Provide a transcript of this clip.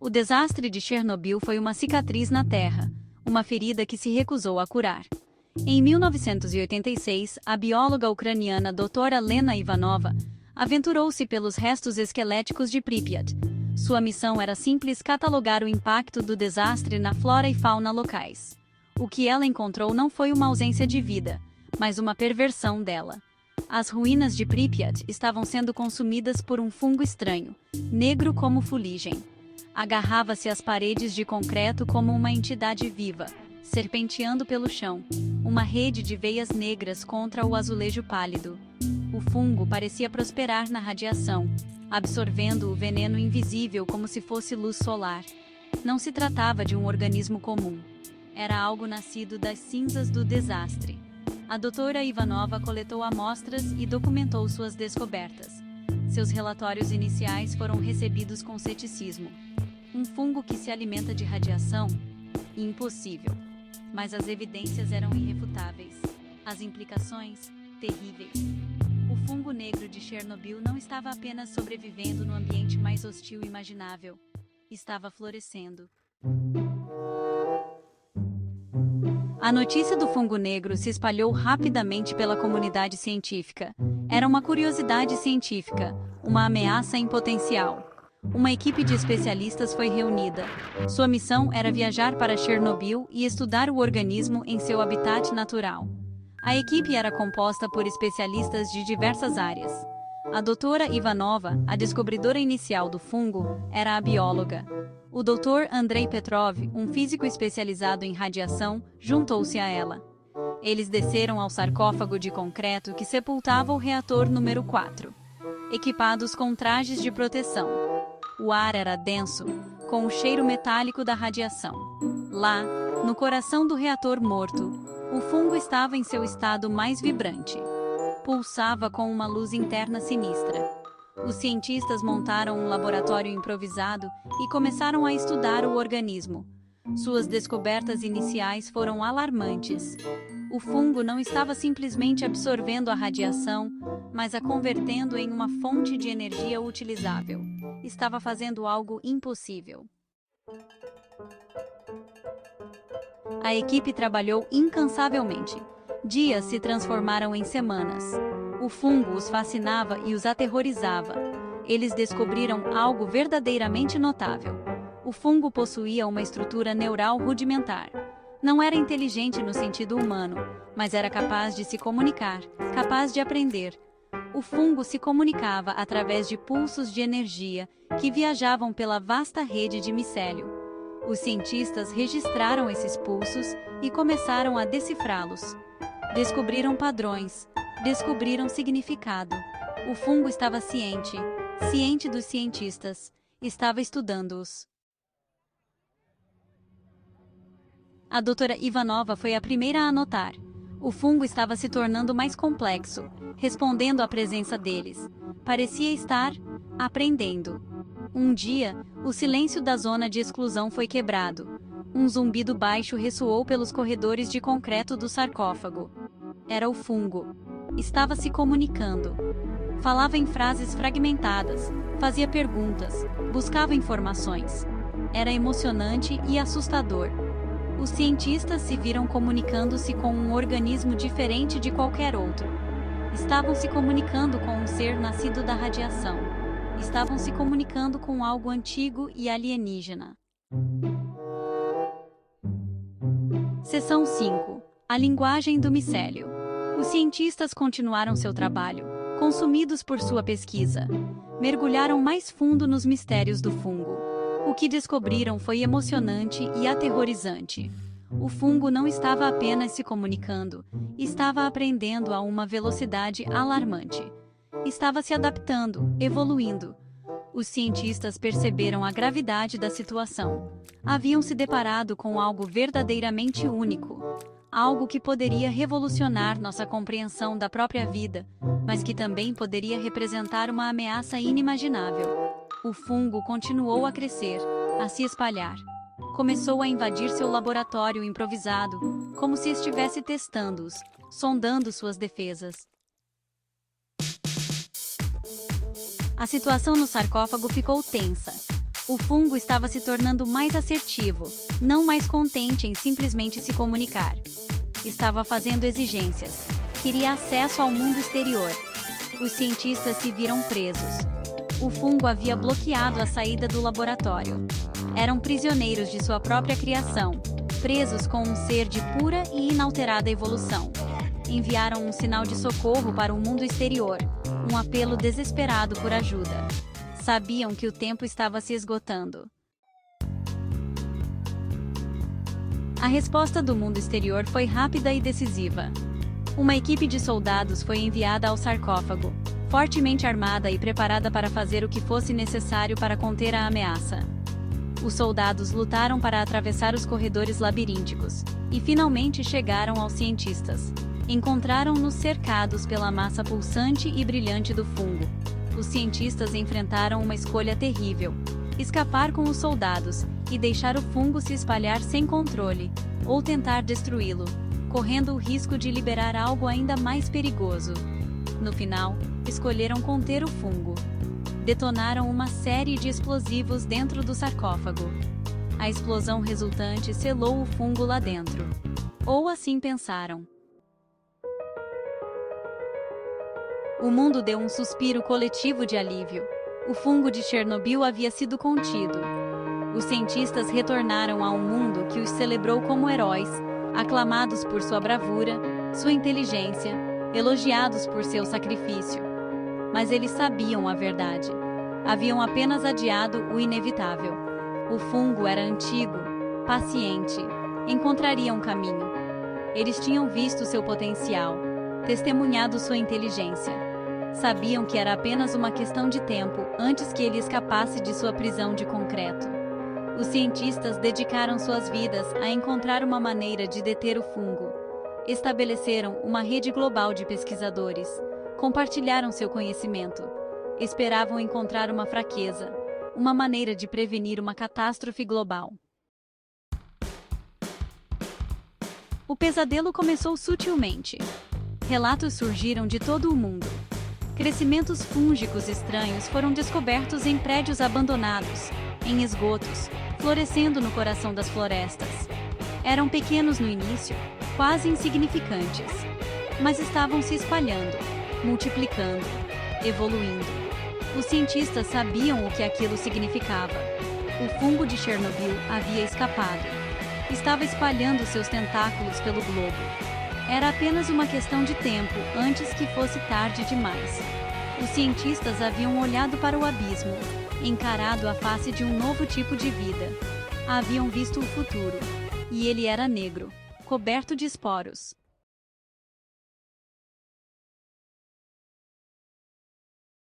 O desastre de Chernobyl foi uma cicatriz na Terra, uma ferida que se recusou a curar. Em 1986, a bióloga ucraniana Dra. Lena Ivanova aventurou-se pelos restos esqueléticos de Pripyat. Sua missão era simples: catalogar o impacto do desastre na flora e fauna locais. O que ela encontrou não foi uma ausência de vida, mas uma perversão dela. As ruínas de Pripyat estavam sendo consumidas por um fungo estranho, negro como fuligem. Agarrava-se às paredes de concreto como uma entidade viva, serpenteando pelo chão, uma rede de veias negras contra o azulejo pálido. O fungo parecia prosperar na radiação, absorvendo o veneno invisível como se fosse luz solar. Não se tratava de um organismo comum. Era algo nascido das cinzas do desastre. A doutora Ivanova coletou amostras e documentou suas descobertas. Seus relatórios iniciais foram recebidos com ceticismo. Um fungo que se alimenta de radiação? Impossível. Mas as evidências eram irrefutáveis. As implicações, terríveis. O fungo negro de Chernobyl não estava apenas sobrevivendo no ambiente mais hostil imaginável. Estava florescendo. A notícia do fungo negro se espalhou rapidamente pela comunidade científica. Era uma curiosidade científica, uma ameaça em potencial. Uma equipe de especialistas foi reunida. Sua missão era viajar para Chernobyl e estudar o organismo em seu habitat natural. A equipe era composta por especialistas de diversas áreas. A doutora Ivanova, a descobridora inicial do fungo, era a bióloga. O Dr. Andrei Petrov, um físico especializado em radiação, juntou-se a ela. Eles desceram ao sarcófago de concreto que sepultava o reator número 4, equipados com trajes de proteção. O ar era denso, com o cheiro metálico da radiação. Lá, no coração do reator morto, o fungo estava em seu estado mais vibrante. Pulsava com uma luz interna sinistra. Os cientistas montaram um laboratório improvisado e começaram a estudar o organismo. Suas descobertas iniciais foram alarmantes. O fungo não estava simplesmente absorvendo a radiação, mas a convertendo em uma fonte de energia utilizável. Estava fazendo algo impossível. A equipe trabalhou incansavelmente. Dias se transformaram em semanas. O fungo os fascinava e os aterrorizava. Eles descobriram algo verdadeiramente notável. O fungo possuía uma estrutura neural rudimentar. Não era inteligente no sentido humano, mas era capaz de se comunicar, capaz de aprender. O fungo se comunicava através de pulsos de energia que viajavam pela vasta rede de micélio. Os cientistas registraram esses pulsos e começaram a decifrá-los. Descobriram padrões, descobriram significado. O fungo estava ciente, ciente dos cientistas, estava estudando-os. A doutora Ivanova foi a primeira a notar. O fungo estava se tornando mais complexo, respondendo à presença deles. Parecia estar aprendendo. Um dia, o silêncio da zona de exclusão foi quebrado. Um zumbido baixo ressoou pelos corredores de concreto do sarcófago. Era o fungo. Estava se comunicando. Falava em frases fragmentadas, fazia perguntas, buscava informações. Era emocionante e assustador. Os cientistas se viram comunicando-se com um organismo diferente de qualquer outro. Estavam se comunicando com um ser nascido da radiação. Estavam se comunicando com algo antigo e alienígena. Seção 5. A linguagem do micélio. Os cientistas continuaram seu trabalho, consumidos por sua pesquisa. Mergulharam mais fundo nos mistérios do fungo. O que descobriram foi emocionante e aterrorizante. O fungo não estava apenas se comunicando, estava aprendendo a uma velocidade alarmante. Estava se adaptando, evoluindo. Os cientistas perceberam a gravidade da situação. Haviam se deparado com algo verdadeiramente único. Algo que poderia revolucionar nossa compreensão da própria vida, mas que também poderia representar uma ameaça inimaginável. O fungo continuou a crescer, a se espalhar. Começou a invadir seu laboratório improvisado, como se estivesse testando-os, sondando suas defesas. A situação no sarcófago ficou tensa. O fungo estava se tornando mais assertivo, não mais contente em simplesmente se comunicar. Estava fazendo exigências. Queria acesso ao mundo exterior. Os cientistas se viram presos. O fungo havia bloqueado a saída do laboratório. Eram prisioneiros de sua própria criação, presos com um ser de pura e inalterada evolução. Enviaram um sinal de socorro para o mundo exterior, um apelo desesperado por ajuda. Sabiam que o tempo estava se esgotando. A resposta do mundo exterior foi rápida e decisiva. Uma equipe de soldados foi enviada ao sarcófago, fortemente armada e preparada para fazer o que fosse necessário para conter a ameaça. Os soldados lutaram para atravessar os corredores labirínticos e finalmente chegaram aos cientistas. Encontraram-nos cercados pela massa pulsante e brilhante do fungo. Os cientistas enfrentaram uma escolha terrível: escapar com os soldados e deixar o fungo se espalhar sem controle, ou tentar destruí-lo, correndo o risco de liberar algo ainda mais perigoso. No final, escolheram conter o fungo. Detonaram uma série de explosivos dentro do sarcófago. A explosão resultante selou o fungo lá dentro. Ou assim pensaram. O mundo deu um suspiro coletivo de alívio. O fungo de Chernobyl havia sido contido. Os cientistas retornaram a um mundo que os celebrou como heróis, aclamados por sua bravura, sua inteligência, elogiados por seu sacrifício. Mas eles sabiam a verdade. Haviam apenas adiado o inevitável. O fungo era antigo, paciente, encontraria um caminho. Eles tinham visto seu potencial, testemunhado sua inteligência. Sabiam que era apenas uma questão de tempo antes que ele escapasse de sua prisão de concreto. Os cientistas dedicaram suas vidas a encontrar uma maneira de deter o fungo. Estabeleceram uma rede global de pesquisadores. Compartilharam seu conhecimento. Esperavam encontrar uma fraqueza, uma maneira de prevenir uma catástrofe global. O pesadelo começou sutilmente. Relatos surgiram de todo o mundo. Crescimentos fúngicos estranhos foram descobertos em prédios abandonados, em esgotos, florescendo no coração das florestas. Eram pequenos no início, quase insignificantes, mas estavam se espalhando, multiplicando, evoluindo. Os cientistas sabiam o que aquilo significava. O fungo de Chernobyl havia escapado. Estava espalhando seus tentáculos pelo globo. Era apenas uma questão de tempo antes que fosse tarde demais. Os cientistas haviam olhado para o abismo, encarado a face de um novo tipo de vida. Haviam visto o futuro. E ele era negro, coberto de esporos.